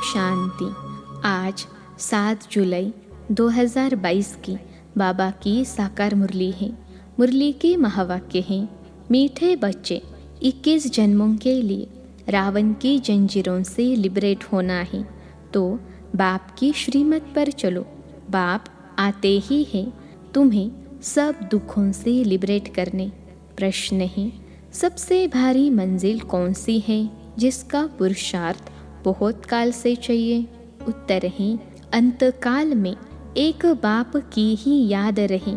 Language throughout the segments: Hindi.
शांति। आज 7 जुलाई 2022 की बाबा की साकार मुरली है। मुरली के महावाक्य हैं, मीठे बच्चे 21 जन्मों के लिए रावण की जंजीरों से लिबरेट होना है तो बाप की श्रीमत पर चलो। बाप आते ही हैं तुम्हें सब दुखों से लिबरेट करने। प्रश्न है, सबसे भारी मंजिल कौन सी है जिसका पुरुषार्थ बहुत काल से चाहिए? उत्तर है, अंतकाल में एक बाप की ही याद रहे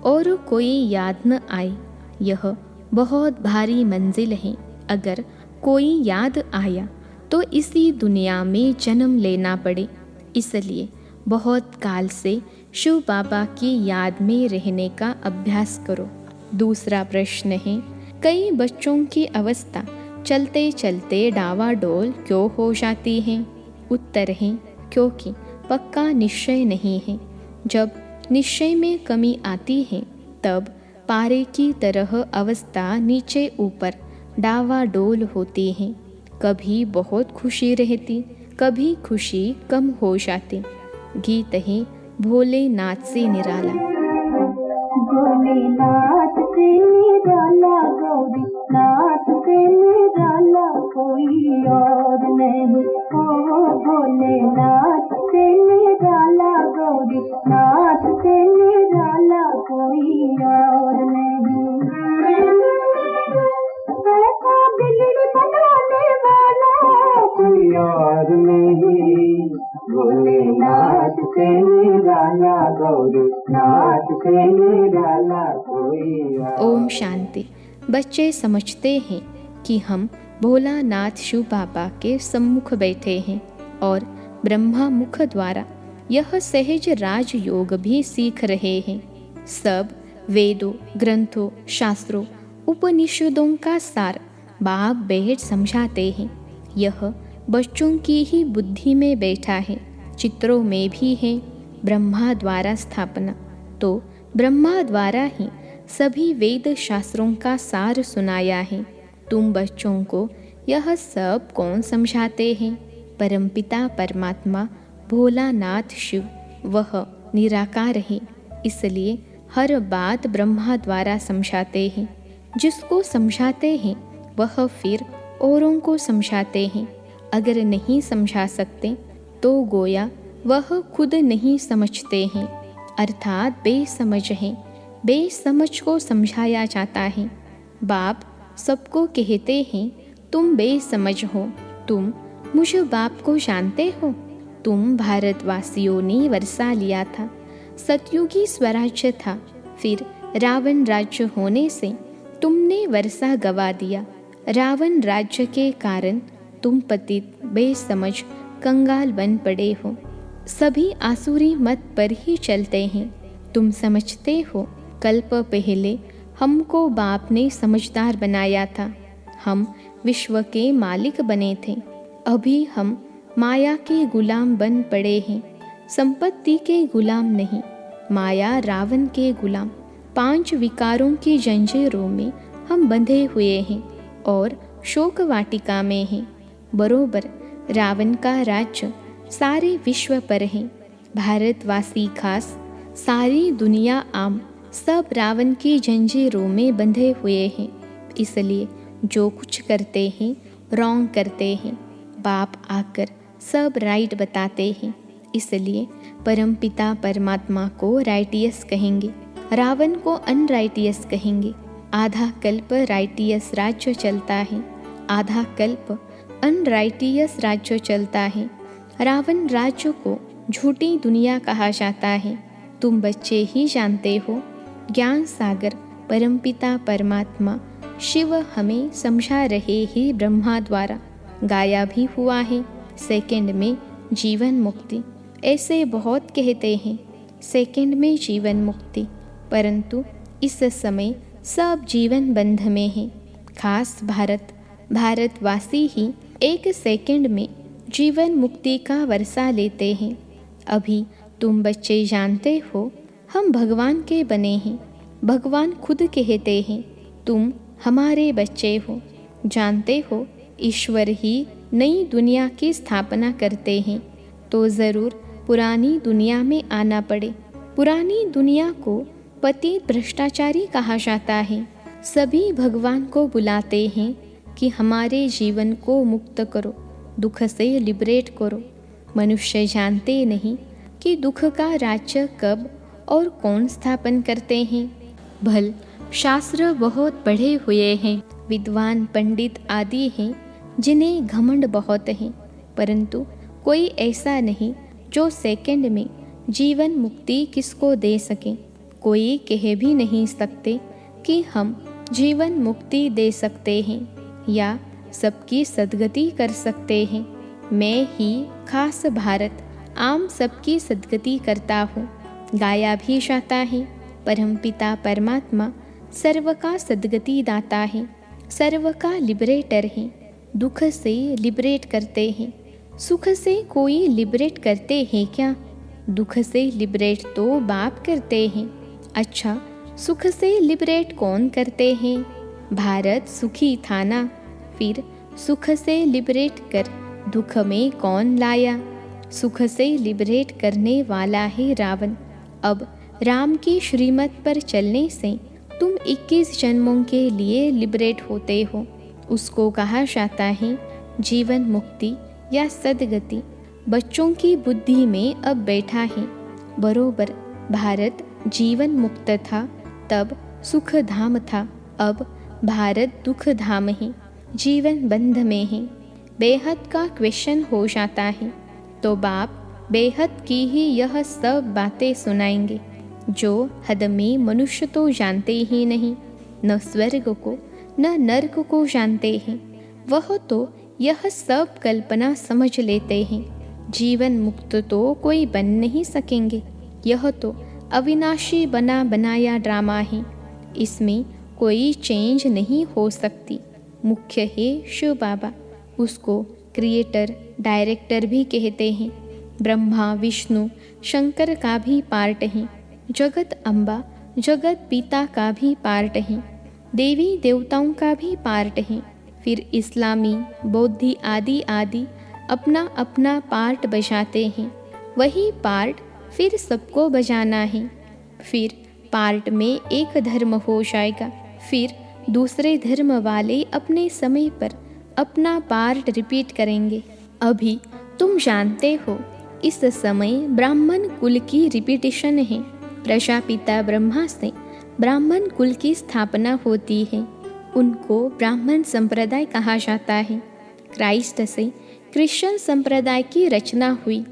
और कोई याद न आए। यह बहुत भारी मंजिल है। अगर कोई याद आया तो इसी दुनिया में जन्म लेना पड़े। इसलिए बहुत काल से शिव बाबा की याद में रहने का अभ्यास करो। दूसरा प्रश्न है, कई बच्चों की अवस्था चलते चलते डावाडोल क्यों हो जाती है? उत्तर है, क्योंकि पक्का निश्चय नहीं है। जब निश्चय में कमी आती है तब पारे की तरह अवस्था नीचे ऊपर डावाडोल होती है। कभी बहुत खुशी रहती, कभी खुशी कम हो जाती। गीत है भोलेनाथ से निराला। भोलेनाथ से निराला, गौरी नाथ से निराला कोई और नहीं। ओ भोलेनाथ से निराला, गौरी नाथ से निराला कोई और नहीं। ऐसा बिगड़ बनाने वाला कोई और नहीं। भोलेनाथ से निराला, गौरी नाथ से निराला कोई और। ओम शांति। बच्चे समझते हैं कि हम भोलानाथ शिव बाबा के सम्मुख बैठे हैं और ब्रह्मा मुख द्वारा यह सहज राजयोग भी सीख रहे हैं। सब वेदों, ग्रंथों, शास्त्रों, उपनिषदों का सार बाप बैठ समझाते हैं। यह बच्चों की ही बुद्धि में बैठा है। चित्रों में भी है ब्रह्मा द्वारा स्थापना, तो ब्रह्मा द्वारा ही सभी वेद शास्त्रों का सार सुनाया है। तुम बच्चों को यह सब कौन समझाते हैं? परमपिता परमात्मा भोलानाथ शिव, वह निराकार है। इसलिए हर बात ब्रह्मा द्वारा समझाते हैं। जिसको समझाते हैं वह फिर औरों को समझाते हैं। अगर नहीं समझा सकते तो गोया वह खुद नहीं समझते हैं, अर्थात बेसमझ हैं। बेसमझ को समझाया जाता है। बाप सबको कहते हैं, तुम बेसमझ हो, तुम मुझ बाप को जानते हो। तुम भारतवासियों ने वर्षा लिया था, सतयुगी स्वराज्य था, फिर रावण राज्य होने से तुमने वर्षा गवा दिया। रावण राज्य के कारण तुम पतित, बेसमझ, कंगाल बन पड़े हो। सभी आसुरी मत पर ही चलते हैं। तुम समझते हो, कल्प पहले हमको बाप ने समझदार बनाया था। हम विश्व के मालिक बने थे। अभी हम माया के गुलाम बन पड़े हैं, संपत्ति के गुलाम नहीं। माया रावण के गुलाम, 5 विकारों की जंजीरों में हम बंधे हुए हैं और शोक वाटिका में हैं। बरोबर रावण का राज्य सारे विश्व पर है। भारतवासी खास, सारी दुनिया आम, सब रावण की जंजीरों में बंधे हुए हैं। इसलिए जो कुछ करते हैं रॉन्ग करते हैं। बाप आकर सब राइट बताते हैं। इसलिए परमपिता परमात्मा को राइटियस कहेंगे, रावण को अनराइटियस कहेंगे। आधा कल्प राइटियस राज्य चलता है, आधा कल्प अनराइटियस राज्य चलता है। रावण राज्य को झूठी दुनिया कहा जाता है। तुम बच्चे ही जानते हो, ज्ञान सागर परमपिता परमात्मा शिव हमें समझा रहे ही ब्रह्मा द्वारा। गाया भी हुआ है, सेकंड में जीवन मुक्ति। ऐसे बहुत कहते हैं सेकंड में जीवन मुक्ति, परंतु इस समय सब जीवन बंध में है। खास भारतवासी ही 1 सेकंड में जीवन मुक्ति का वर्षा लेते हैं। अभी तुम बच्चे जानते हो हम भगवान के बने हैं। भगवान खुद कहते हैं तुम हमारे बच्चे हो। जानते हो ईश्वर ही नई दुनिया की स्थापना करते हैं तो ज़रूर पुरानी दुनिया में आना पड़े। पुरानी दुनिया को पतित भ्रष्टाचारी कहा जाता है। सभी भगवान को बुलाते हैं कि हमारे जीवन को मुक्त करो, दुख से लिबरेट करो। मनुष्य जानते नहीं कि दुख का राज्य कब और कौन स्थापन करते हैं। भल शास्त्र बहुत पढ़े हुए हैं, विद्वान पंडित आदि हैं जिन्हें घमंड बहुत है, परंतु कोई ऐसा नहीं जो सेकंड में जीवन मुक्ति किसको दे सके। कोई कह भी नहीं सकते कि हम जीवन मुक्ति दे सकते हैं या सबकी सद्गति कर सकते हैं। मैं ही खास भारत आम सबकी सद्गति करता हूँ। गाया भी जाता है, परमपिता परमात्मा सर्व का सद्गति दाता है, सर्व का लिबरेटर है। दुख से लिबरेट करते हैं, सुख से कोई लिबरेट करते हैं क्या? दुख से लिबरेट तो बाप करते हैं। अच्छा, सुख से लिबरेट कौन करते हैं? भारत सुखी था ना, फिर सुख से लिबरेट कर दुख में कौन लाया? सुख से लिबरेट करने वाला है रावण। अब राम की श्रीमत पर चलने से तुम 21 जन्मों के लिए लिबरेट होते हो। उसको कहा जाता है जीवन मुक्ति या सद्गति। बच्चों की बुद्धि में अब बैठा है। बरोबर भारत जीवन मुक्त था तब सुख धाम था, अब भारत दुख धाम है, जीवन बंध में है। बेहद का क्वेश्चन हो जाता है तो बाप बेहद की ही यह सब बातें सुनाएंगे जो हद में मनुष्य तो जानते ही नहीं, न स्वर्ग को न नर्क को जानते हैं। वह तो यह सब कल्पना समझ लेते हैं। जीवन मुक्त तो कोई बन नहीं सकेंगे। यह तो अविनाशी बना बनाया ड्रामा है, इसमें कोई चेंज नहीं हो सकती। मुख्य है शिव बाबा, उसको क्रिएटर डायरेक्टर भी कहते हैं। ब्रह्मा विष्णु शंकर का भी पार्ट है, जगत अम्बा जगत पिता का भी पार्ट है, देवी देवताओं का भी पार्ट है। फिर इस्लामी बौद्धि आदि आदि अपना अपना पार्ट बजाते हैं। वही पार्ट फिर सबको बजाना है। फिर पार्ट में एक धर्म हो जाएगा, फिर दूसरे धर्म वाले अपने समय पर अपना पार्ट रिपीट करेंगे। अभी तुम जानते हो इस समय ब्राह्मण कुल की रिपीटिशन है। प्रजापिता ब्रह्मा से ब्राह्मण कुल की स्थापना होती है, उनको ब्राह्मण संप्रदाय कहा जाता है। क्राइस्ट से क्रिश्चियन संप्रदाय की रचना हुई।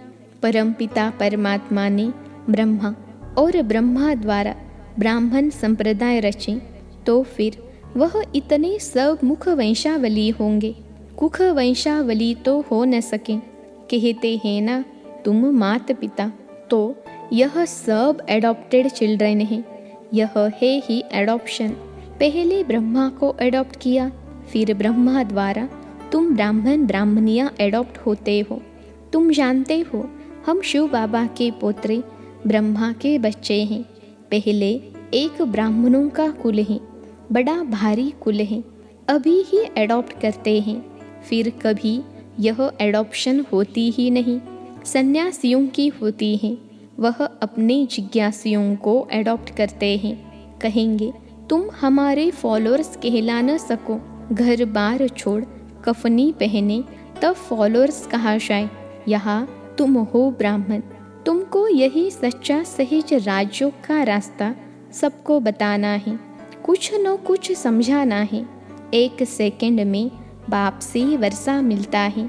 परमपिता परमात्मा ने ब्रह्मा और ब्रह्मा द्वारा ब्राह्मण संप्रदाय रचे, तो फिर वह इतने सब मुख वंशावली होंगे। कुख वंशावली तो हो न सके। कहते हैं ना तुम माता पिता, तो यह सब एडॉप्टेड चिल्ड्रन हैं। यह है ही एडॉप्शन। पहले ब्रह्मा को एडॉप्ट किया, फिर ब्रह्मा द्वारा तुम ब्राह्मण ब्राह्मणियाँ एडॉप्ट होते हो। तुम जानते हो हम शिव बाबा के पोत्रे ब्रह्मा के बच्चे हैं। पहले एक ब्राह्मणों का कुल है, बड़ा भारी कुल है, अभी ही एडॉप्ट करते हैं। फिर कभी यह एडॉप्शन होती ही नहीं, सन्यासियों की होती है। वह अपने जिज्ञासियों को एडॉप्ट करते हैं। कहेंगे तुम हमारे फॉलोअर्स कहला न सको, घर बार छोड़ कफनी पहने तब फॉलोअर्स कहा जाए। यहाँ तुम हो ब्राह्मण, तुमको यही सच्चा सहज राजयोग का रास्ता सबको बताना है, कुछ न कुछ समझाना है। एक सेकंड में बाप से वर्षा मिलता है,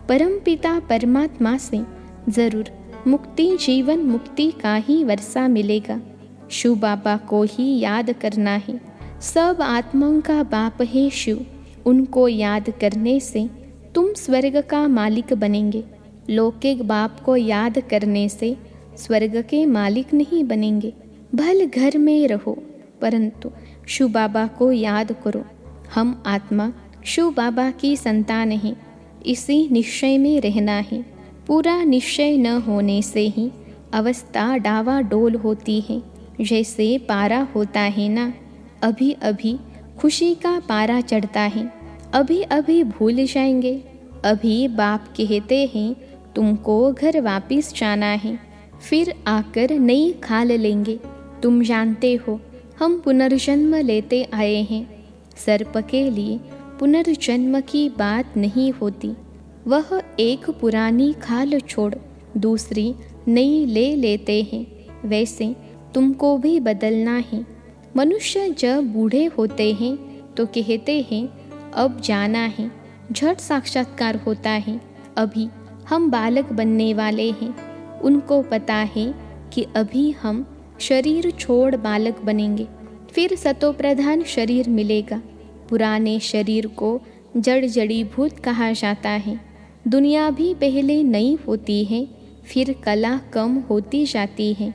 परम पिता परमात्मा से जरूर मुक्ति जीवन मुक्ति का ही वर्षा मिलेगा। शिव बाबा को ही याद करना है। सब आत्माओं का बाप है शिव, उनको याद करने से तुम स्वर्ग का मालिक बनेंगे। लौकिक बाप को याद करने से स्वर्ग के मालिक नहीं बनेंगे। भल घर में रहो परंतु शिव बाबा को याद करो। हम आत्मा शिव बाबा की संतान हैं, इसी निश्चय में रहना है। पूरा निश्चय न होने से ही अवस्था डावाडोल होती है। जैसे पारा होता है ना, अभी अभी खुशी का पारा चढ़ता है, अभी अभी भूल जाएंगे, अभी बाप कहते हैं तुमको घर वापिस जाना है, फिर आकर नई खाल लेंगे। तुम जानते हो हम पुनर्जन्म लेते आए हैं। सर्प के लिए पुनर्जन्म की बात नहीं होती। वह एक पुरानी खाल छोड़ दूसरी नई ले लेते हैं। वैसे तुमको भी बदलना है। मनुष्य जब बूढ़े होते हैं तो कहते हैं अब जाना है, झट साक्षात्कार होता है। अभी हम बालक बनने वाले हैं। उनको पता है कि अभी हम शरीर छोड़ बालक बनेंगे, फिर सतोप्रधान शरीर मिलेगा। पुराने शरीर को जड़ जड़ीभूत कहा जाता है। दुनिया भी पहले नई होती है, फिर कला कम होती जाती है।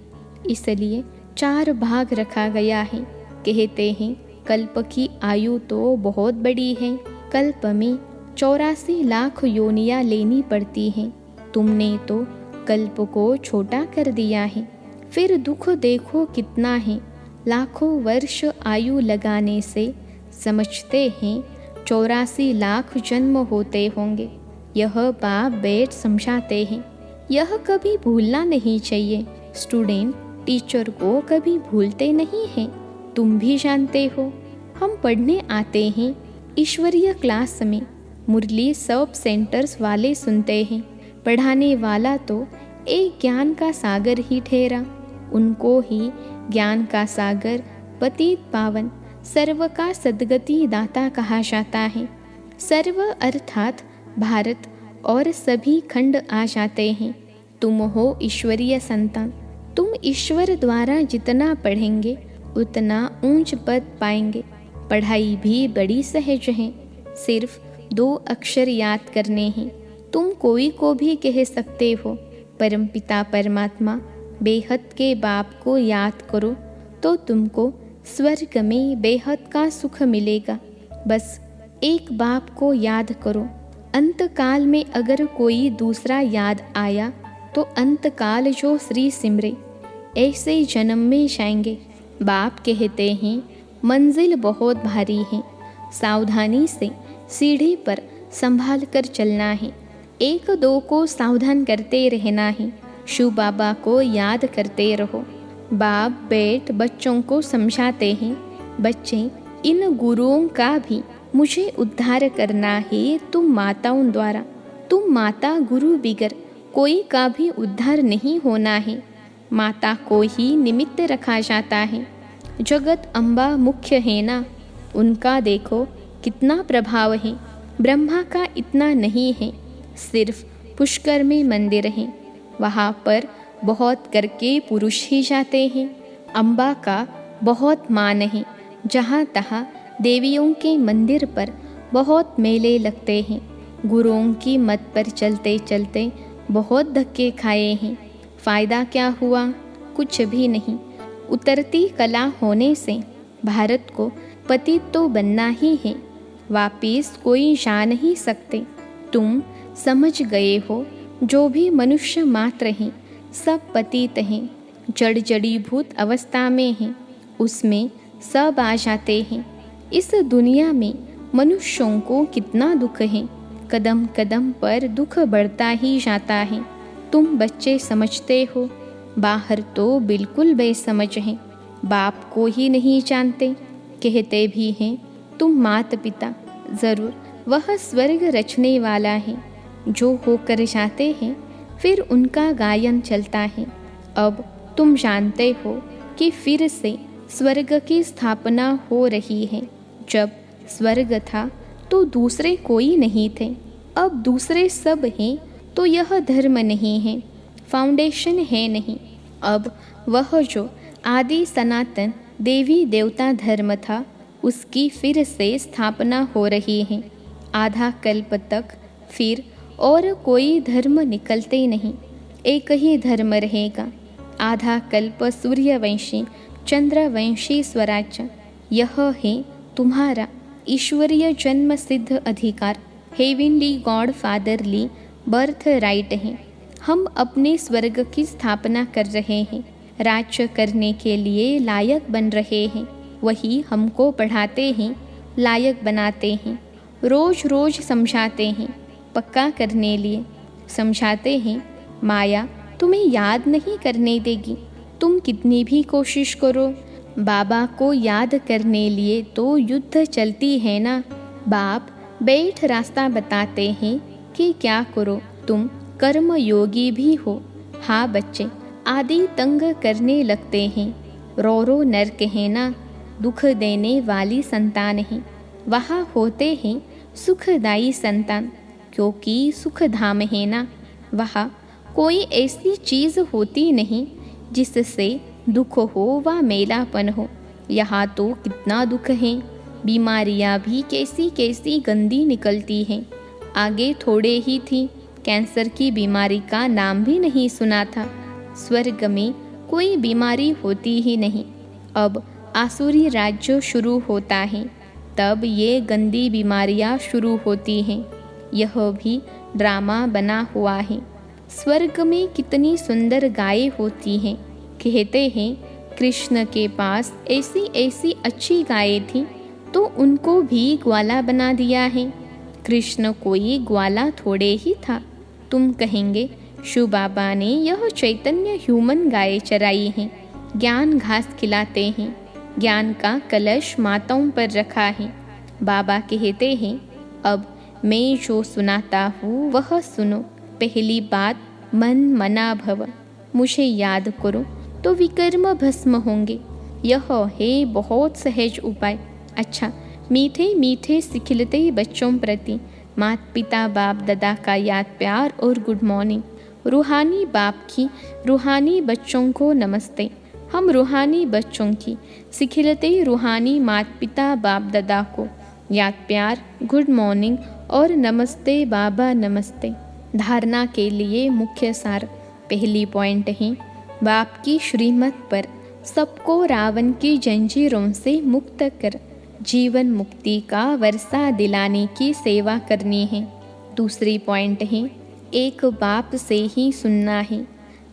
इसलिए 4 भाग रखा गया है। कहते हैं कल्प की आयु तो बहुत बड़ी है। कल्प में 84 लाख योनियाँ लेनी पड़ती हैं। तुमने तो कल्प को छोटा कर दिया है। फिर दुख देखो कितना है। लाखों वर्ष आयु लगाने से समझते हैं 84 लाख जन्म होते होंगे। यह बाप बैठ समझाते हैं। यह कभी भूलना नहीं चाहिए। स्टूडेंट टीचर को कभी भूलते नहीं हैं। तुम भी जानते हो हम पढ़ने आते हैं ईश्वरीय क्लास में। मुरली सब सेंटर्स वाले सुनते हैं। पढ़ाने वाला तो एक ज्ञान का सागर ही ठहरा। उनको ही ज्ञान का सागर, पतित पावन, सर्व का सद्गति दाता कहा जाता है। सर्व अर्थात भारत और सभी खंड आ जाते हैं। तुम हो ईश्वरीय संतान। तुम ईश्वर द्वारा जितना पढ़ेंगे उतना ऊंच पद पाएंगे। पढ़ाई भी बड़ी सहज है। सिर्फ 2 अक्षर याद करने हैं। तुम कोई को भी कह सकते हो परमपिता परमात्मा बेहद के बाप को याद करो तो तुमको स्वर्ग में बेहद का सुख मिलेगा। बस एक बाप को याद करो। अंतकाल में अगर कोई दूसरा याद आया तो अंतकाल जो श्री सिमरे ऐसे जन्म में जाएंगे। बाप कहते हैं मंजिल बहुत भारी है, सावधानी से सीढ़ी पर संभाल कर चलना है। 1-2 को सावधान करते रहना है। शिव बाबा को याद करते रहो। बाप बैठ बच्चों को समझाते हैं, बच्चे इन गुरुओं का भी मुझे उद्धार करना है तुम माताओं द्वारा। तुम माता गुरु बिगर कोई का भी उद्धार नहीं होना है। माता को ही निमित्त रखा जाता है। जगत अम्बा मुख्य है ना, उनका देखो कितना प्रभाव है। ब्रह्मा का इतना नहीं है। सिर्फ पुष्कर में मंदिर है, वहाँ पर बहुत करके पुरुष ही जाते हैं। अम्बा का बहुत मान है। जहाँ तहाँ देवियों के मंदिर पर बहुत मेले लगते हैं। गुरुओं की मत पर चलते चलते बहुत धक्के खाए हैं। फ़ायदा क्या हुआ? कुछ भी नहीं। उतरती कला होने से भारत को पतित तो बनना ही है, वापिस कोई जा नहीं सकते। तुम समझ गए हो जो भी मनुष्य मात्र हैं सब पतित हैं, जड़ जड़ीभूत अवस्था में हैं, उसमें सब आ जाते हैं। इस दुनिया में मनुष्यों को कितना दुख है, कदम कदम पर दुख बढ़ता ही जाता है। तुम बच्चे समझते हो, बाहर तो बिल्कुल बेसमझ हैं, बाप को ही नहीं जानते। कहते भी हैं तुम माता पिता, ज़रूर वह स्वर्ग रचने वाला है। जो होकर जाते हैं फिर उनका गायन चलता है। अब तुम जानते हो कि फिर से स्वर्ग की स्थापना हो रही है। जब स्वर्ग था तो दूसरे कोई नहीं थे, अब दूसरे सब हैं तो यह धर्म नहीं है, फाउंडेशन है नहीं। अब वह जो आदि सनातन देवी देवता धर्म था उसकी फिर से स्थापना हो रही है। आधा कल्प तक फिर और कोई धर्म निकलते नहीं, एक ही धर्म रहेगा। आधा कल्प सूर्यवंशी चंद्रवंशी स्वराज्य, यह है तुम्हारा ईश्वरीय जन्म सिद्ध अधिकार, heavenly God fatherly birth right है। हम अपने स्वर्ग की स्थापना कर रहे हैं, राज्य करने के लिए लायक बन रहे हैं। वही हमको पढ़ाते हैं, लायक बनाते हैं, रोज रोज समझाते हैं। पक्का करने लिए समझाते हैं, माया तुम्हें याद नहीं करने देगी। तुम कितनी भी कोशिश करो, बाबा को याद करने लिए तो युद्ध चलती है ना। बाप बैठ रास्ता बताते हैं कि क्या करो, तुम कर्म योगी भी हो। हाँ बच्चे आदि तंग करने लगते हैं, रो रो नर्क है ना, दुख देने वाली संतान है। वहाँ होते हैं सुखदायी संतान, क्योंकि सुख धाम है ना। वहाँ कोई ऐसी चीज़ होती नहीं जिससे दुख हो व मेलापन हो। यहाँ तो कितना दुख है, बीमारियाँ भी कैसी कैसी गंदी निकलती हैं। आगे थोड़े ही थी, कैंसर की बीमारी का नाम भी नहीं सुना था। स्वर्ग में कोई बीमारी होती ही नहीं। अब आसुरी राज्य शुरू होता है, तब ये गंदी बीमारियाँ शुरू होती हैं। यह भी ड्रामा बना हुआ है। स्वर्ग में कितनी सुंदर गायें होती हैं। कहते हैं कृष्ण के पास ऐसी ऐसी अच्छी गायें थी तो उनको भी ग्वाला बना दिया है। कृष्ण कोई ग्वाला थोड़े ही था। तुम कहेंगे शिव बाबा ने यह चैतन्य ह्यूमन गायें चराई हैं, ज्ञान घास खिलाते हैं, ज्ञान का कलश माताओं पर रखा है। बाबा कहते हैं अब मैं जो सुनाता हूँ वह सुनो। पहली बात, मन मना भव, मुझे याद करो तो विकर्म भस्म होंगे। यह है बहुत सहज उपाय। अच्छा, मीठे मीठे सिखिलते बच्चों प्रति माता पिता बाप दादा का याद प्यार और गुड मॉर्निंग। रूहानी बाप की रूहानी बच्चों को नमस्ते। हम रूहानी बच्चों की सिखिलते रूहानी माता पिता बाप दादा को याद प्यार, गुड मॉर्निंग और नमस्ते बाबा नमस्ते। धारणा के लिए मुख्य सार। पहली पॉइंट है, बाप की श्रीमत पर सबको रावण की जंजीरों से मुक्त कर जीवन मुक्ति का वर्षा दिलाने की सेवा करनी है। दूसरी पॉइंट है, एक बाप से ही सुनना है,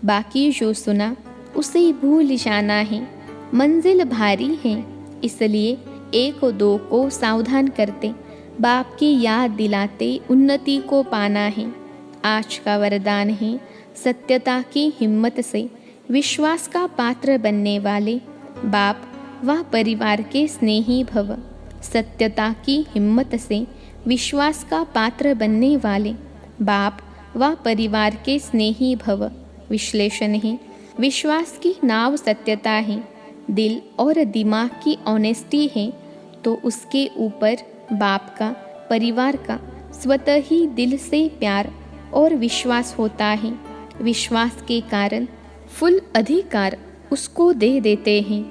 बाकी जो सुना उसे भूल जाना है। मंजिल भारी है, इसलिए एक दो को सावधान करते बाप की याद दिलाते उन्नति को पाना है। आज का वरदान है, सत्यता की हिम्मत से विश्वास का पात्र बनने वाले बाप व परिवार के स्नेही भव। सत्यता की हिम्मत से विश्वास का पात्र बनने वाले बाप व परिवार के स्नेही भव। विश्लेषण है, विश्वास की नाव सत्यता है, दिल और दिमाग की ऑनेस्टी है, तो उसके ऊपर बाप का, परिवार का स्वतः ही दिल से प्यार और विश्वास होता है। विश्वास के कारण फुल अधिकार उसको दे देते हैं।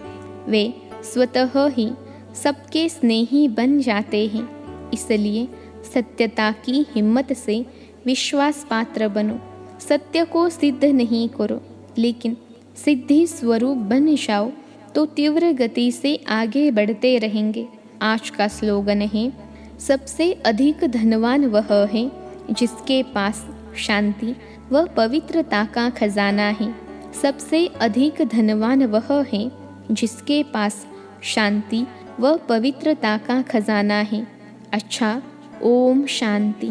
वे स्वतः ही सबके स्नेही बन जाते हैं। इसलिए सत्यता की हिम्मत से विश्वास पात्र बनो। सत्य को सिद्ध नहीं करो, लेकिन सिद्धि स्वरूप बन जाओ तो तीव्र गति से आगे बढ़ते रहेंगे। आज का स्लोगन है, सबसे अधिक धनवान वह है जिसके पास शांति व पवित्रता का खजाना है। सबसे अधिक धनवान वह है जिसके पास शांति व पवित्रता का खजाना है। अच्छा, ओम शांति।